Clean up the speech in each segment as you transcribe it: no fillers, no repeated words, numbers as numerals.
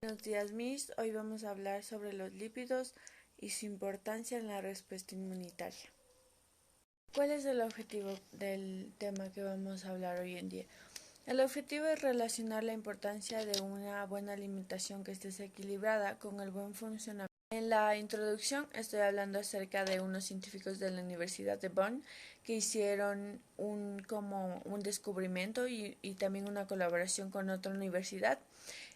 Buenos días, Miss. Hoy vamos a hablar sobre los lípidos y su importancia en la respuesta inmunitaria. ¿Cuál es el objetivo del tema que vamos a hablar hoy en día? El objetivo es relacionar la importancia de una buena alimentación que esté equilibrada con el buen funcionamiento. En la introducción estoy hablando acerca de unos científicos de la Universidad de Bonn que hicieron un descubrimiento y también una colaboración con otra universidad.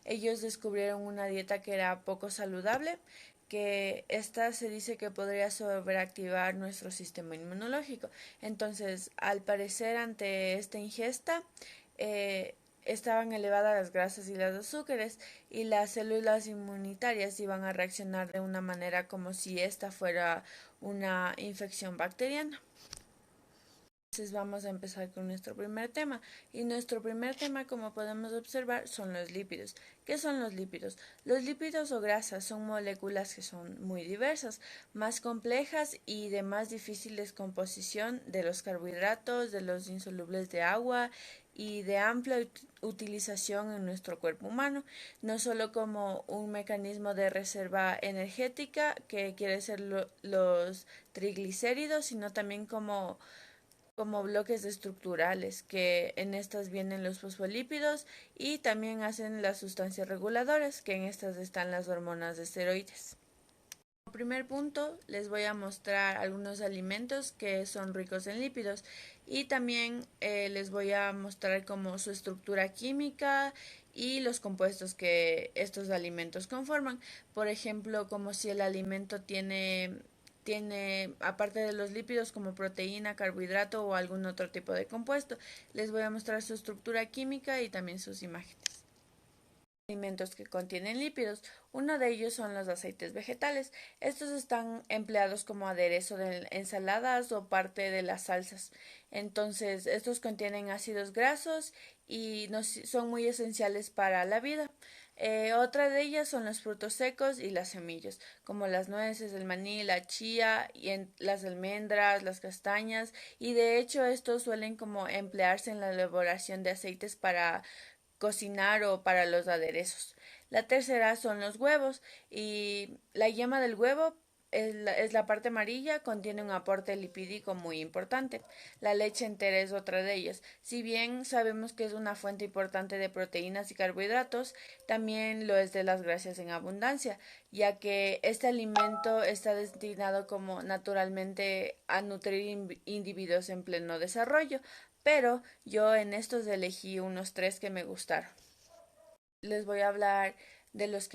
Ellos descubrieron una dieta que era poco saludable, que esta se dice que podría sobreactivar nuestro sistema inmunológico. Entonces, al parecer, ante esta ingesta, eh, estaban elevadas las grasas y los azúcares y las células inmunitarias iban a reaccionar de una manera como si esta fuera una infección bacteriana. Entonces vamos a empezar con nuestro primer tema. Y nuestro primer tema, como podemos observar, son los lípidos. ¿Qué son los lípidos? Los lípidos o grasas son moléculas que son muy diversas, más complejas y de más difícil descomposición de los carbohidratos, de los insolubles de agua y de amplia utilización en nuestro cuerpo humano, no solo como un mecanismo de reserva energética, que quiere ser los triglicéridos, sino también como bloques estructurales, que en estas vienen los fosfolípidos y también hacen las sustancias reguladoras, que en estas están las hormonas de esteroides. Como primer punto, les voy a mostrar algunos alimentos que son ricos en lípidos y también les voy a mostrar como su estructura química y los compuestos que estos alimentos conforman. Por ejemplo, como si el alimento tiene, aparte de los lípidos, como proteína, carbohidrato o algún otro tipo de compuesto. Les voy a mostrar su estructura química y también sus imágenes. Alimentos que contienen lípidos. Uno de ellos son los aceites vegetales. Estos están empleados como aderezo de ensaladas o parte de las salsas. Entonces, estos contienen ácidos grasos y son muy esenciales para la vida. Otra de ellas son los frutos secos y las semillas, como las nueces, el maní, la chía, las almendras, las castañas, y de hecho estos suelen como emplearse en la elaboración de aceites para cocinar o para los aderezos. La tercera son los huevos y la yema del huevo es la parte amarilla, contiene un aporte lipídico muy importante. La leche entera es otra de ellas. Si bien sabemos que es una fuente importante de proteínas y carbohidratos, también lo es de las grasas en abundancia, ya que este alimento está destinado como naturalmente a nutrir individuos en pleno desarrollo, pero yo en estos elegí unos tres que me gustaron. Les voy a hablar de los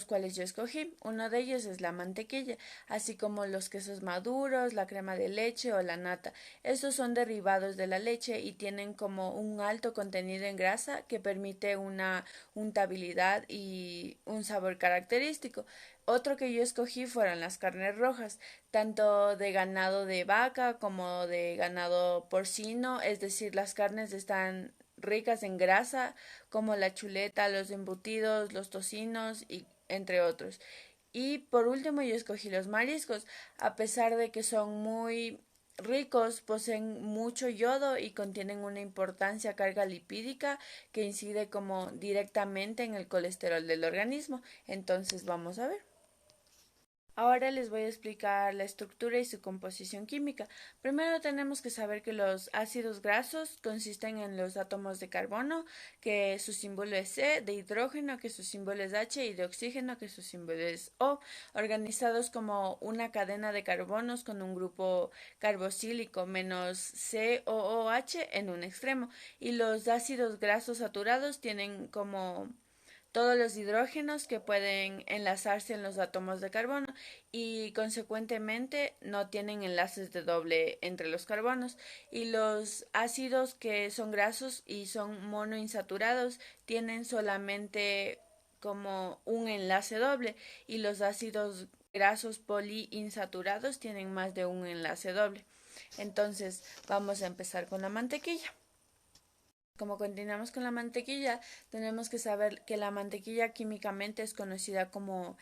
cuales yo escogí. Uno de ellos es la mantequilla, así como los quesos maduros, la crema de leche o la nata. Estos son derivados de la leche y tienen como un alto contenido en grasa que permite una untabilidad y un sabor característico. Otro que yo escogí fueron las carnes rojas, tanto de ganado de vaca como de ganado porcino, es decir, las carnes están ricas en grasa, como la chuleta, los embutidos, los tocinos y entre otros. Y por último yo escogí los mariscos, a pesar de que son muy ricos, poseen mucho yodo y contienen una importancia carga lipídica que incide como directamente en el colesterol del organismo. Entonces vamos a ver. Ahora les voy a explicar la estructura y su composición química. Primero tenemos que saber que los ácidos grasos consisten en los átomos de carbono, que su símbolo es C, de hidrógeno, que su símbolo es H, y de oxígeno, que su símbolo es O, organizados como una cadena de carbonos con un grupo carboxílico menos COOH en un extremo. Y los ácidos grasos saturados tienen como todos los hidrógenos que pueden enlazarse en los átomos de carbono y consecuentemente no tienen enlaces de doble entre los carbonos. Y los ácidos que son grasos y son monoinsaturados tienen solamente como un enlace doble, y los ácidos grasos poliinsaturados tienen más de un enlace doble. Entonces vamos a empezar con la mantequilla. Como continuamos con la mantequilla, tenemos que saber que la mantequilla químicamente es conocida como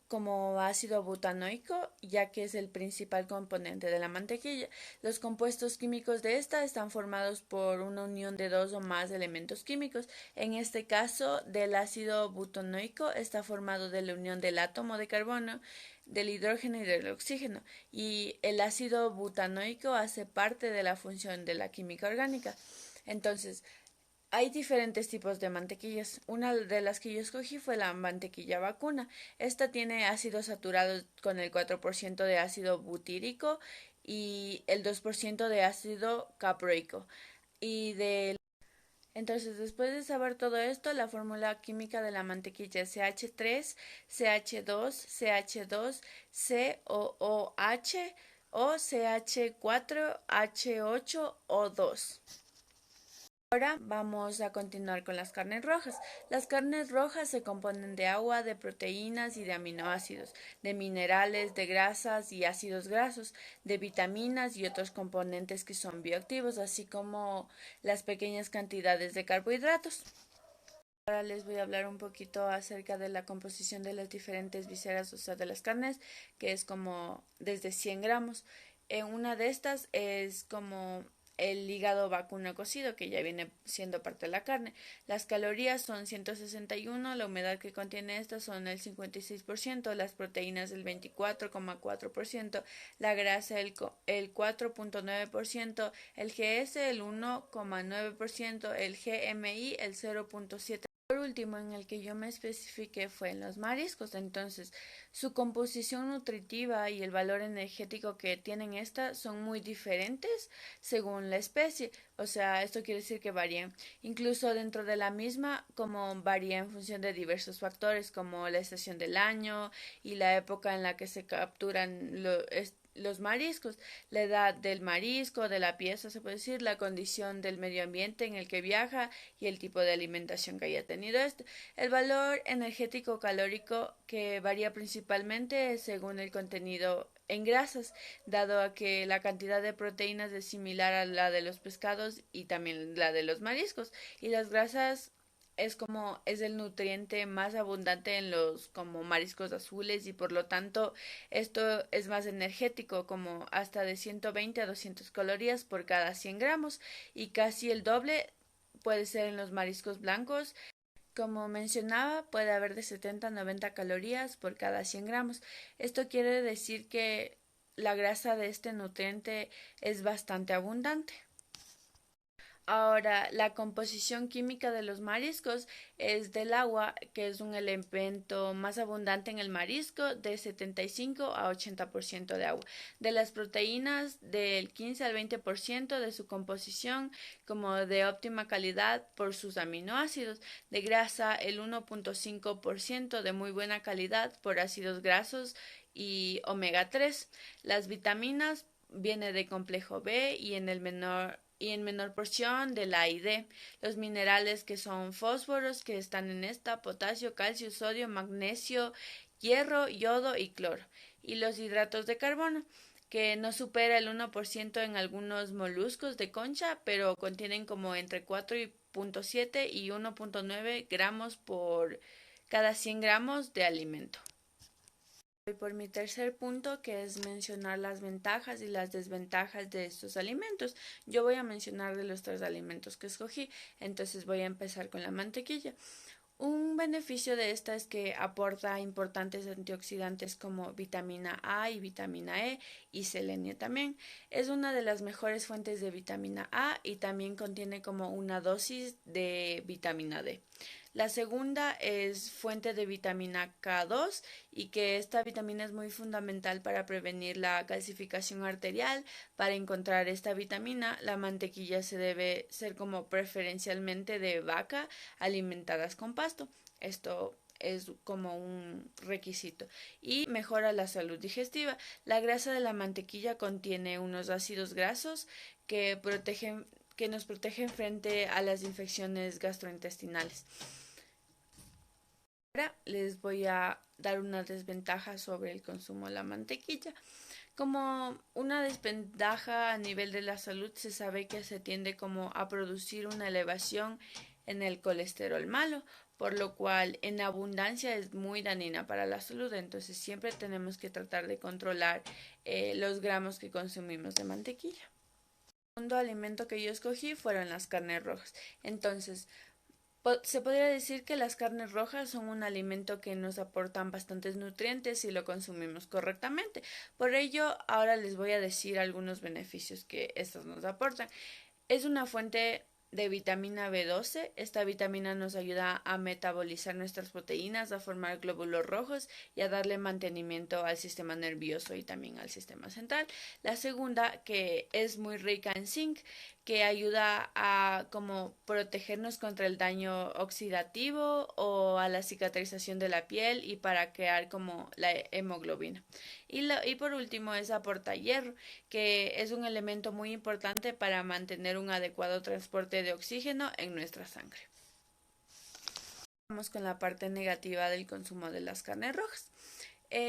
como ácido butanoico, ya que es el principal componente de la mantequilla. Los compuestos químicos de esta están formados por una unión de dos o más elementos químicos. En este caso, del ácido butanoico está formado de la unión del átomo de carbono, del hidrógeno y del oxígeno, y el ácido butanoico hace parte de la función de la química orgánica. Entonces, hay diferentes tipos de mantequillas. Una de las que yo escogí fue la mantequilla vacuna. Esta tiene ácidos saturados con el 4% de ácido butírico y el 2% de ácido caproico. Y de Entonces, después de saber todo esto, la fórmula química de la mantequilla es CH3, CH2, CH2, COOH o CH4, H8 o 2. Ahora vamos a continuar con las carnes rojas. Las carnes rojas se componen de agua, de proteínas y de aminoácidos, de minerales, de grasas y ácidos grasos, de vitaminas y otros componentes que son bioactivos, así como las pequeñas cantidades de carbohidratos. Ahora les voy a hablar un poquito acerca de la composición de las diferentes vísceras, o sea, de las carnes, que es como desde 100 gramos. Una de estas es como el hígado vacuno cocido, que ya viene siendo parte de la carne. Las calorías son 161, la humedad que contiene esta son el 56%, las proteínas el 24,4%, la grasa el 4,9%, el GS el 1,9%, el GMI el 0,7%. Por último, en el que yo me especifiqué fue en los mariscos. Entonces, su composición nutritiva y el valor energético que tienen estas son muy diferentes según la especie. O sea, esto quiere decir que varían. Incluso dentro de la misma, como varía en función de diversos factores, como la estación del año y la época en la que se capturan los mariscos, la edad del marisco, de la pieza, se puede decir, la condición del medio ambiente en el que viaja y el tipo de alimentación que haya tenido este. El valor energético calórico que varía principalmente según el contenido en grasas, dado a que la cantidad de proteínas es similar a la de los pescados y también la de los mariscos, y las grasas es el nutriente más abundante en los como mariscos azules, y por lo tanto esto es más energético, como hasta de 120 a 200 calorías por cada 100 gramos, y casi el doble puede ser en los mariscos blancos. Como mencionaba, puede haber de 70 a 90 calorías por cada 100 gramos. Esto quiere decir que la grasa de este nutriente es bastante abundante. Ahora, la composición química de los mariscos es del agua, que es un elemento más abundante en el marisco, de 75 a 80% de agua. De las proteínas, del 15 al 20% de su composición, como de óptima calidad por sus aminoácidos. De grasa, el 1,5% de muy buena calidad por ácidos grasos y omega 3. Las vitaminas viene de complejo B y en menor porción de la A y D. Los minerales que son fósforos que están en esta, potasio, calcio, sodio, magnesio, hierro, yodo y cloro. Y los hidratos de carbono, que no supera el 1% en algunos moluscos de concha, pero contienen como entre 4,7 y 1,9 gramos por cada 100 gramos de alimento. Voy por mi tercer punto, que es mencionar las ventajas y las desventajas de estos alimentos. Yo voy a mencionar de los tres alimentos que escogí, entonces voy a empezar con la mantequilla. Un beneficio de esta es que aporta importantes antioxidantes como vitamina A y vitamina E y selenio también. Es una de las mejores fuentes de vitamina A y también contiene como una dosis de vitamina D. La segunda es fuente de vitamina K2, y que esta vitamina es muy fundamental para prevenir la calcificación arterial. Para encontrar esta vitamina, la mantequilla se debe ser como preferencialmente de vaca alimentadas con pasto. Esto es como un requisito, y mejora la salud digestiva. La grasa de la mantequilla contiene unos ácidos grasos que nos protegen frente a las infecciones gastrointestinales. Ahora les voy a dar una desventaja sobre el consumo de la mantequilla. Como una desventaja a nivel de la salud, se sabe que se tiende como a producir una elevación en el colesterol malo, por lo cual en abundancia es muy dañina para la salud. Entonces siempre tenemos que tratar de controlar los gramos que consumimos de mantequilla. El segundo alimento que yo escogí fueron las carnes rojas. Entonces, se podría decir que las carnes rojas son un alimento que nos aportan bastantes nutrientes si lo consumimos correctamente. Por ello, ahora les voy a decir algunos beneficios que estos nos aportan. Es una fuente de vitamina B12. Esta vitamina nos ayuda a metabolizar nuestras proteínas, a formar glóbulos rojos y a darle mantenimiento al sistema nervioso y también al sistema central. La segunda, que es muy rica en zinc, que ayuda a como protegernos contra el daño oxidativo o a la cicatrización de la piel y para crear como la hemoglobina. Y por último es aporta hierro, que es un elemento muy importante para mantener un adecuado transporte de oxígeno en nuestra sangre. Vamos con la parte negativa del consumo de las carnes rojas.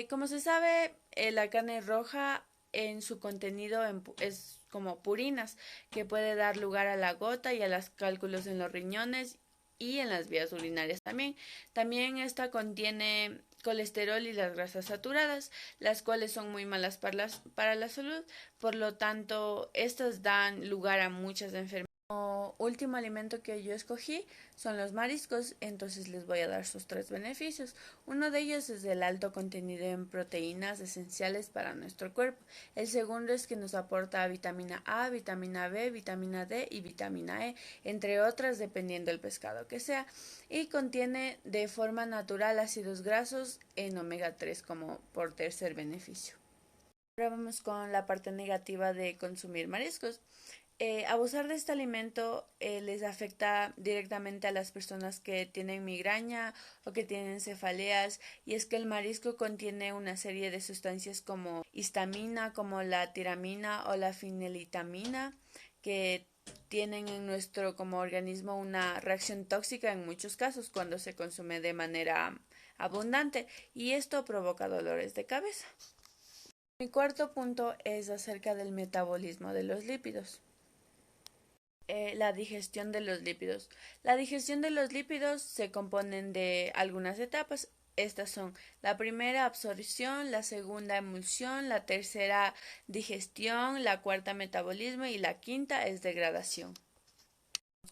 Como se sabe, la carne roja en su contenido es como purinas, que puede dar lugar a la gota y a los cálculos en los riñones y en las vías urinarias también. También esta contiene colesterol y las grasas saturadas, las cuales son muy malas para la salud, por lo tanto, estas dan lugar a muchas enfermedades. Como último alimento que yo escogí son los mariscos, entonces les voy a dar sus tres beneficios. Uno de ellos es el alto contenido en proteínas esenciales para nuestro cuerpo. El segundo es que nos aporta vitamina A, vitamina B, vitamina D y vitamina E, entre otras dependiendo del pescado que sea. Y contiene de forma natural ácidos grasos en omega 3 como por tercer beneficio. Ahora vamos con la parte negativa de consumir mariscos. Abusar de este alimento les afecta directamente a las personas que tienen migraña o que tienen cefaleas, y es que el marisco contiene una serie de sustancias como histamina, como la tiramina o la fenilitamina, que tienen en nuestro como organismo una reacción tóxica en muchos casos cuando se consume de manera abundante, y esto provoca dolores de cabeza. Mi cuarto punto es acerca del metabolismo de los lípidos. La digestión de los lípidos. La digestión de los lípidos se componen de algunas etapas. Estas son la primera, absorción; la segunda, emulsión; la tercera, digestión; la cuarta, metabolismo; y la quinta es degradación.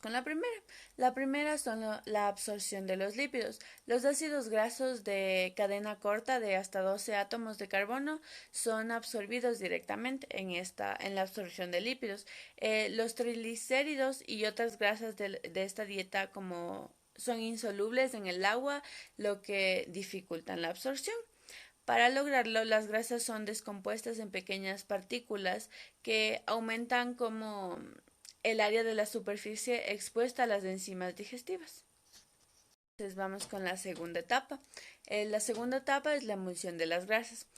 Con la primera. La primera son la absorción de los lípidos. Los ácidos grasos de cadena corta de hasta 12 átomos de carbono son absorbidos directamente en la absorción de lípidos. Los triglicéridos y otras grasas de esta dieta como son insolubles en el agua, lo que dificultan la absorción. Para lograrlo, las grasas son descompuestas en pequeñas partículas que aumentan como el área de la superficie expuesta a las enzimas digestivas. Entonces vamos con la segunda etapa. La segunda etapa es la emulsión de las grasas.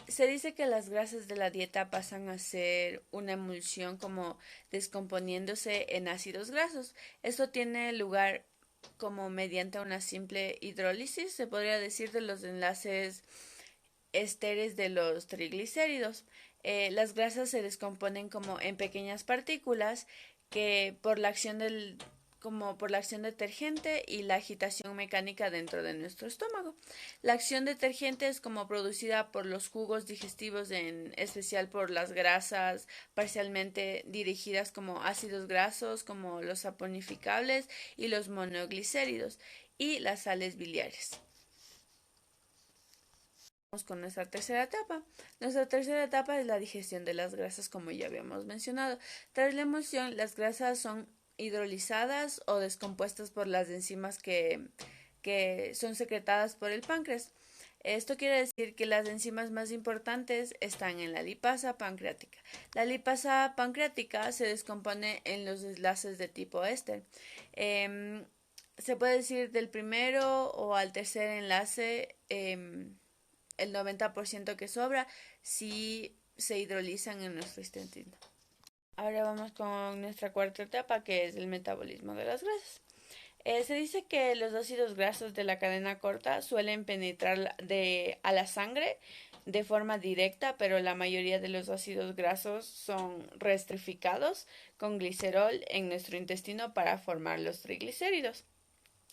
Se dice que las grasas de la dieta pasan a ser una emulsión como descomponiéndose en ácidos grasos. Esto tiene lugar como mediante una simple hidrólisis, se podría decir, de los enlaces ésteres de los triglicéridos. Las grasas se descomponen como en pequeñas partículas que por la acción detergente y la agitación mecánica dentro de nuestro estómago. La acción detergente es como producida por los jugos digestivos, en especial por las grasas parcialmente dirigidas como ácidos grasos, como los saponificables y los monoglicéridos, y las sales biliares. Con nuestra tercera etapa. Nuestra tercera etapa es la digestión de las grasas, como ya habíamos mencionado. Tras la emulsión, las grasas son hidrolizadas o descompuestas por las enzimas que son secretadas por el páncreas. Esto quiere decir que las enzimas más importantes están en la lipasa pancreática. La lipasa pancreática se descompone en los enlaces de tipo éster. Se puede decir del primero o al tercer enlace, el 90% que sobra sí se hidrolizan en nuestro intestino. Ahora vamos con nuestra cuarta etapa, que es el metabolismo de las grasas. Se dice que los ácidos grasos de la cadena corta suelen penetrar a la sangre de forma directa, pero la mayoría de los ácidos grasos son reestrificados con glicerol en nuestro intestino para formar los triglicéridos.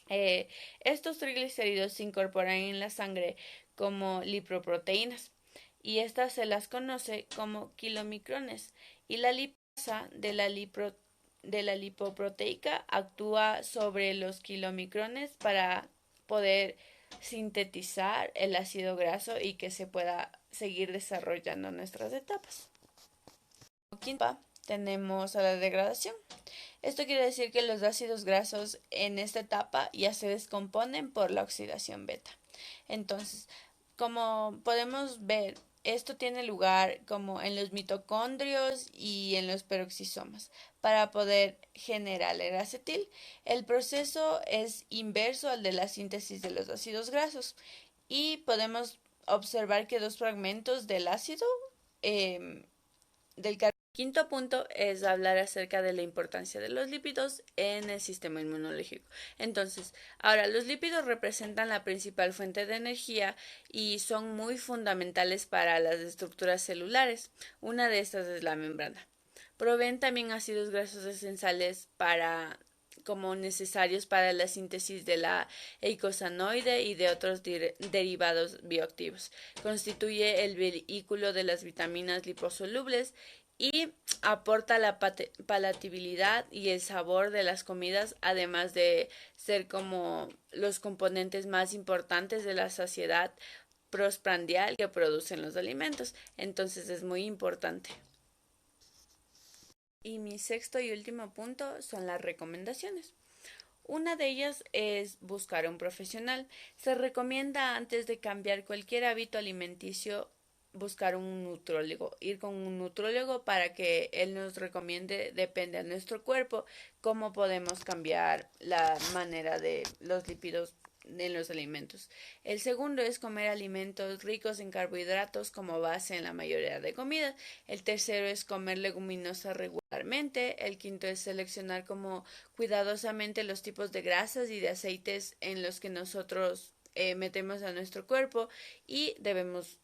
Eh, Estos triglicéridos se incorporan en la sangre como lipoproteínas y estas se las conoce como kilomicrones y la lipasa de la lipoproteica actúa sobre los kilomicrones para poder sintetizar el ácido graso y que se pueda seguir desarrollando nuestras etapas. Quinta, tenemos a la degradación. Esto quiere decir que los ácidos grasos en esta etapa ya se descomponen por la oxidación beta. Entonces, como podemos ver, esto tiene lugar como en los mitocondrios y en los peroxisomas para poder generar el acetil. El proceso es inverso al de la síntesis de los ácidos grasos y podemos observar que dos fragmentos del ácido del quinto punto es hablar acerca de la importancia de los lípidos en el sistema inmunológico. Entonces, ahora los lípidos representan la principal fuente de energía y son muy fundamentales para las estructuras celulares. Una de estas es la membrana. Proveen también ácidos grasos esenciales como necesarios para la síntesis de la eicosanoide y de otros derivados bioactivos. Constituye el vehículo de las vitaminas liposolubles y aporta la palatabilidad y el sabor de las comidas, además de ser como los componentes más importantes de la saciedad postprandial que producen los alimentos. Entonces es muy importante. Y mi sexto y último punto son las recomendaciones. Una de ellas es buscar a un profesional. Se recomienda antes de cambiar cualquier hábito alimenticio buscar un nutrólogo, ir con un nutrólogo para que él nos recomiende, depende de nuestro cuerpo, cómo podemos cambiar la manera de los lípidos en los alimentos. El segundo es comer alimentos ricos en carbohidratos como base en la mayoría de comidas. El tercero es comer leguminosas regularmente. El quinto es seleccionar como cuidadosamente los tipos de grasas y de aceites en los que nosotros metemos a nuestro cuerpo y debemos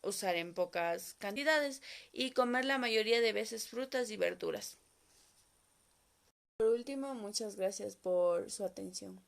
usar en pocas cantidades y comer la mayoría de veces frutas y verduras. Por último, muchas gracias por su atención.